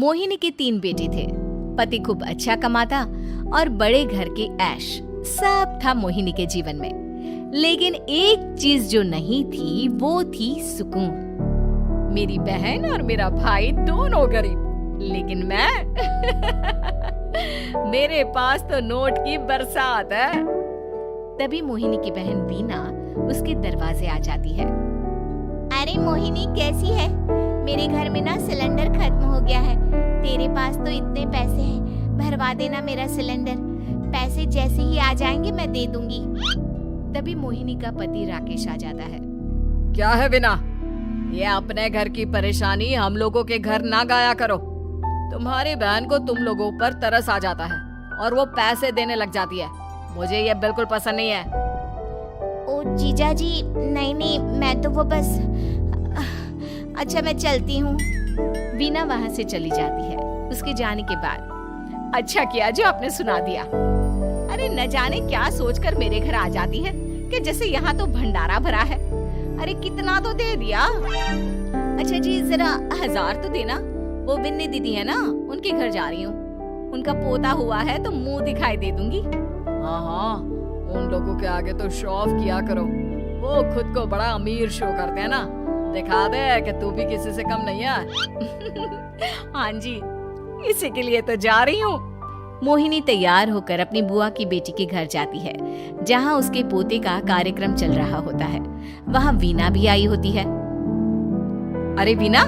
मोहिनी के 3 बेटे थे। पति खूब अच्छा कमाता और बड़े घर के ऐश सब था मोहिनी के जीवन में। लेकिन एक चीज जो नहीं थी वो थी सुकून। मेरी बहन और मेरा भाई दोनों गरीब, लेकिन मैं मेरे पास तो नोट की बरसात है। तभी मोहिनी की बहन वीना उसके दरवाजे आ जाती है। अरे मोहिनी, कैसी है? मेरे घर में ना सिलेंडर खत्म हो गया है। तेरे पास तो इतने पैसे हैं, भरवा देना मेरा सिलेंडर। पैसे जैसे ही आ जाएंगे मैं दे दूंगी। तभी मोहिनी का पति राकेश आ जाता है। क्या है वीना, ये अपने घर की परेशानी हम लोगों के घर ना गाया करो। तुम्हारी बहन को तुम लोगों पर तरस आ जाता है और वो पैसे देने लग जाती है। मुझे ये बिल्कुल पसंद नहीं है। ओ जीजा जी, नहीं, मैं तो वो बस अच्छा मैं चलती हूँ। वीना वहाँ से चली जाती है। उसके जाने के बाद अच्छा किया जो आपने सुना दिया। अरे न जाने क्या सोचकर मेरे घर आ जाती है कि जैसे यहाँ तो भंडारा भरा है। अरे कितना तो दे दिया। अच्छा जी, जरा 1000 तो देना। वो बिन्नी दीदी है ना, उनके घर जा रही हूँ। उनका पोता हुआ है तो मुंह दिखाई दे दूंगी। हाँ, उन लोगों के आगे तो शो ऑफ किया करो। वो खुद को बड़ा अमीर शो करते हैं ना, दिखा दे कि तू भी किसी से कम नहीं है। हाँ जी, इसी के लिए तो जा रही हूँ। मोहिनी तैयार होकर अपनी बुआ की बेटी के घर जाती है, जहाँ उसके पोते का कार्यक्रम चल रहा होता है। वहाँ वीना भी आई होती है। अरे वीना,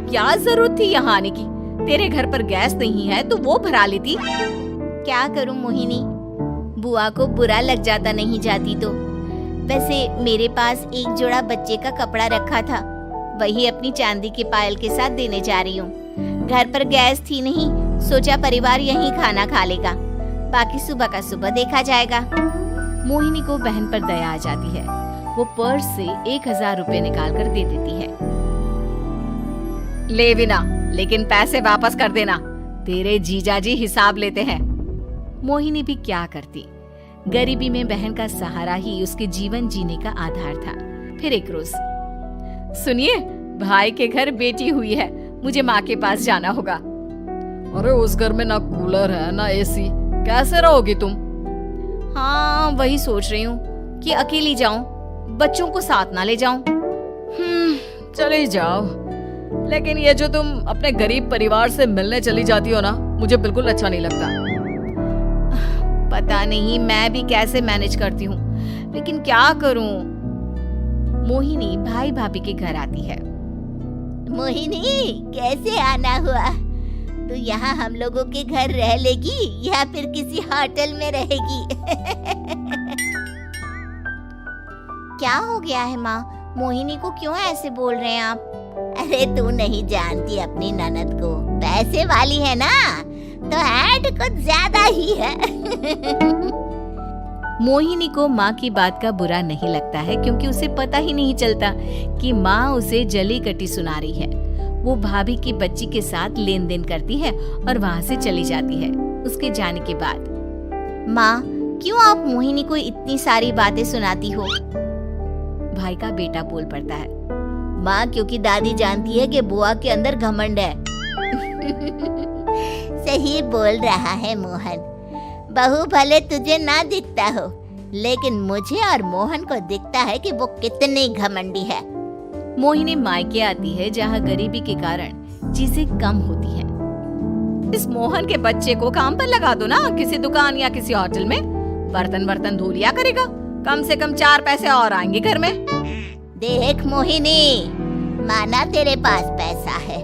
क्या जरूरत थी यहाँ आने की? तेरे घर पर गैस नहीं है तो वो भरा लेती। क्या करूं मोहिनी, बुआ को बुरा लग जाता नहीं जाती तो। वैसे मेरे पास एक जोड़ा बच्चे का कपड़ा रखा था, वही अपनी चांदी के पायल के साथ देने जा रही हूँ। घर पर गैस थी नहीं, सोचा परिवार यहीं खाना खा लेगा, बाकी सुबह का सुबह देखा जाएगा। मोहिनी को बहन पर दया आ जाती है। वो पर्स से 1000 रुपए निकाल कर दे देती है। ले वीना, लेकिन पैसे वापस कर देना, तेरे जीजाजी हिसाब लेते हैं। मोहिनी भी क्या करती, गरीबी में बहन का सहारा ही उसके जीवन जीने का आधार था। फिर एक रोज, सुनिए, भाई के घर बेटी हुई है, मुझे माँ के पास जाना होगा। अरे उस घर में ना कूलर है ना एसी, कैसे रहोगी तुम? हाँ, वही सोच रही हूँ कि अकेली जाऊं, बच्चों को साथ ना ले जाऊं। चले जाओ, लेकिन ये जो तुम अपने गरीब परिवार से मिलने चली जाती हो ना, मुझे बिल्कुल अच्छा नहीं लगता। पता नहीं मैं भी कैसे मैनेज करती हूँ, लेकिन क्या करूँ। मोहिनी भाई भाभी के घर आती है। मोहिनी, कैसे आना हुआ? तू यहाँ हम लोगों के घर रह लेगी या फिर किसी होटल में रहेगी? क्या हो गया है माँ? मोहिनी को क्यों ऐसे बोल रहे हैं आप? अरे तू नहीं जानती अपनी ननद को, पैसे वाली है ना, तो ऐड कुछ ज्यादा ही है। मोहिनी को माँ की बात का बुरा नहीं लगता है, क्योंकि उसे पता ही नहीं चलता कि माँ उसे जली कटी सुना रही है। वो भाभी की बच्ची के साथ लेन देन करती है और वहाँ से चली जाती है। उसके जाने के बाद, माँ क्यों आप मोहिनी को इतनी सारी बातें सुनाती हो? भाई का बेटा बोल पड़ता है। माँ, क्योंकि दादी जानती है कि बुआ के अंदर घमंड है। सही बोल रहा है मोहन, बहू भले तुझे ना दिखता हो, लेकिन मुझे और मोहन को दिखता है कि वो कितनी घमंडी है। मोहिनी मायके आती है, जहाँ गरीबी के कारण चीजें कम होती हैं। इस मोहन के बच्चे को काम पर लगा दो ना, किसी दुकान या किसी होटल में, बर्तन धो लिया करेगा, कम से कम 4 पैसे और आएंगे घर में। देख मोहिनी, माना तेरे पास पैसा है,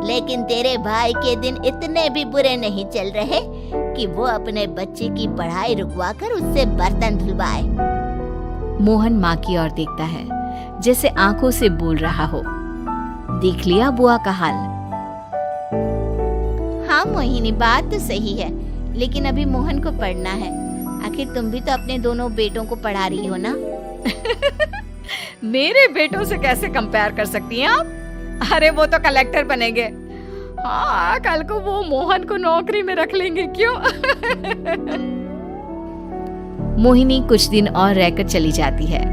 लेकिन तेरे भाई के दिन इतने भी बुरे नहीं चल रहे कि वो अपने बच्चे की पढ़ाई रुकवाकर उससे बर्तन धुलवाए। मोहन माँ की ओर देखता है, जैसे आंखों से बोल रहा हो, देख लिया बुआ का हाल। हाँ मोहिनी, बात तो सही है, लेकिन अभी मोहन को पढ़ना है। आखिर तुम भी तो अपने दोनों बेटों को पढ़ा रही हो ना। मेरे बेटों से कैसे कंपेयर कर सकती हैं आप? अरे वो तो कलेक्टर बनेंगे। हाँ, कल को वो मोहन को नौकरी में रख लेंगे, क्यों? मोहिनी कुछ दिन और रहकर चली जाती है।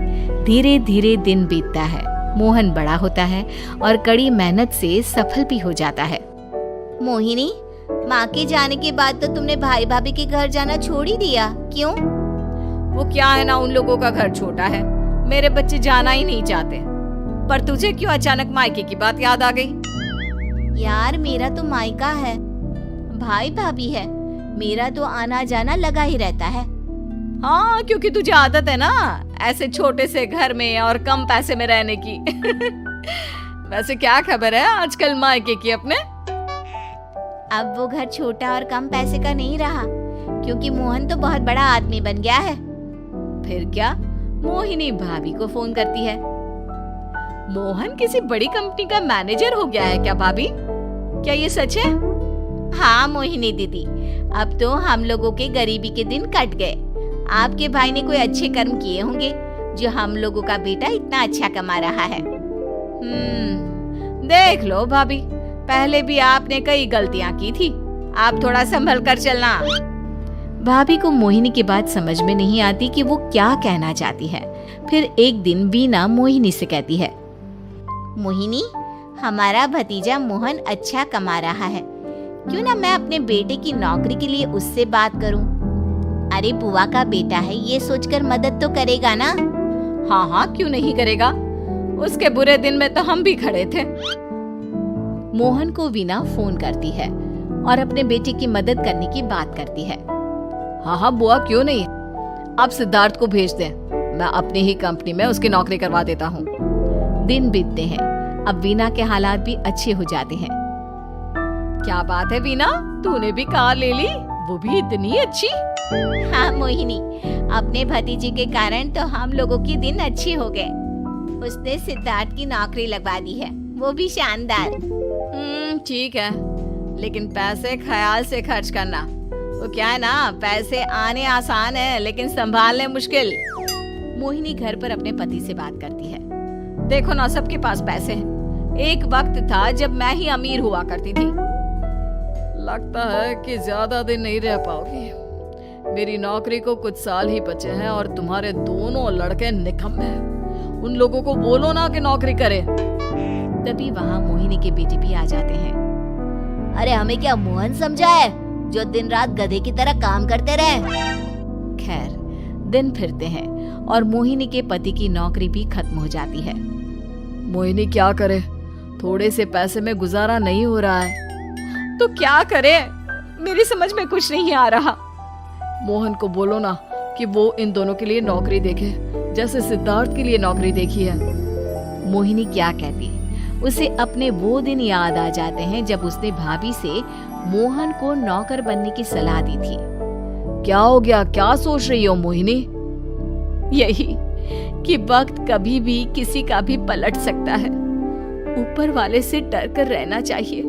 धीरे धीरे दिन बीतता है। मोहन बड़ा होता है और कड़ी मेहनत से सफल भी हो जाता है। मोहिनी, माँ के जाने के बाद तो तुमने भाई भाभी के घर जाना छोड़ ही दिया, क्यों? वो क्या है ना, उन लोगों का घर छोटा है, मेरे बच्चे जाना ही नहीं चाहते। पर तुझे क्यों अचानक मायके की बात याद आ गई? यार मेरा तो मायका है, भाई भाभी है, मेरा तो आना जाना लगा ही रहता है। हाँ, क्योंकि तुझे आदत है ना ऐसे छोटे से घर में और कम पैसे में रहने की। वैसे क्या खबर है आजकल मायके की अपने? अब वो घर छोटा और कम पैसे का नहीं रहा, क्योंकि मोहन तो बहुत बड़ा आदमी बन गया है। फिर क्या? मोहिनी भाभी को फोन करती है। मोहन किसी बड़ी कंपनी का मैनेजर हो गया है क्या भाभी? क्या ये सच है? हाँ मोहिनी दीदी, अब तो हम लोगों के गरीबी के दिन कट गए। आपके भाई ने कोई अच्छे कर्म किए होंगे जो हम लोगों का बेटा इतना अच्छा कमा रहा है। देख लो भाभी, पहले भी आपने कई गलतियां की थी, आप थोड़ा संभल कर चलना। भाभी को मोहिनी की बात समझ में नहीं आती कि वो क्या कहना चाहती है। फिर एक दिन वीना मोहिनी से कहती है, मोहिनी, हमारा भतीजा मोहन अच्छा कमा रहा है, क्यों ना मैं अपने बेटे की नौकरी के लिए उससे बात करूं? अरे बुआ का बेटा है, ये सोचकर मदद तो करेगा ना? हाँ हाँ, क्यों नहीं करेगा, उसके बुरे दिन में तो हम भी खड़े थे। मोहन को वीना फोन करती है और अपने बेटे की मदद करने की बात करती है। हाँ हाँ बुआ, क्यों नहीं, आप सिद्धार्थ को भेज दें, मैं अपनी ही कंपनी में उसकी नौकरी करवा देता हूँ। दिन बीतते हैं, अब वीना के हालात भी अच्छे हो जाते हैं। क्या बात है वीना, तूने भी कार ले ली, वो भी इतनी अच्छी? हाँ मोहिनी, अपने भतीजे के कारण तो हम लोगों के दिन अच्छे हो गए। उसने सिद्धार्थ की नौकरी लगवा दी है, वो भी शानदार। ठीक है, लेकिन पैसे ख्याल से खर्च करना। वो क्या है ना, पैसे आने आसान है लेकिन संभालने मुश्किल। मोहिनी घर पर अपने पति से बात करती है। देखो ना, सबके पास पैसे हैं। एक वक्त था जब मैं ही अमीर हुआ करती थी। लगता है कि ज्यादा दिन नहीं रह पाओगी। मेरी नौकरी को कुछ साल ही बचे हैं और तुम्हारे दोनों लड़के निकम्मे हैं। उन लोगों को बोलो ना कि नौकरी करे। तभी वहाँ मोहिनी के बेटे भी आ जाते हैं। अरे हमें क्या मोहन समझा है जो दिन रात गधे की तरह काम करते रहे? खैर, दिन फिरते हैं और मोहिनी के पति की नौकरी भी खत्म हो जाती है। मोहिनी क्या करे, थोड़े से पैसे में गुजारा नहीं हो रहा है। तो क्या करे, मेरी समझ में कुछ नहीं आ रहा। मोहन को बोलो ना कि वो इन दोनों के लिए नौकरी देखे, जैसे सिद्धार्थ के लिए नौकरी देखी है। मोहिनी क्या कहती, उसे अपने वो दिन याद आ जाते हैं जब उसने भाभी से मोहन को नौकर बनने की सलाह दी थी। क्या हो गया, क्या सोच रही हो मोहिनी? यही कि वक्त कभी भी किसी का भी पलट सकता है। ऊपर वाले से डर कर रहना चाहिए।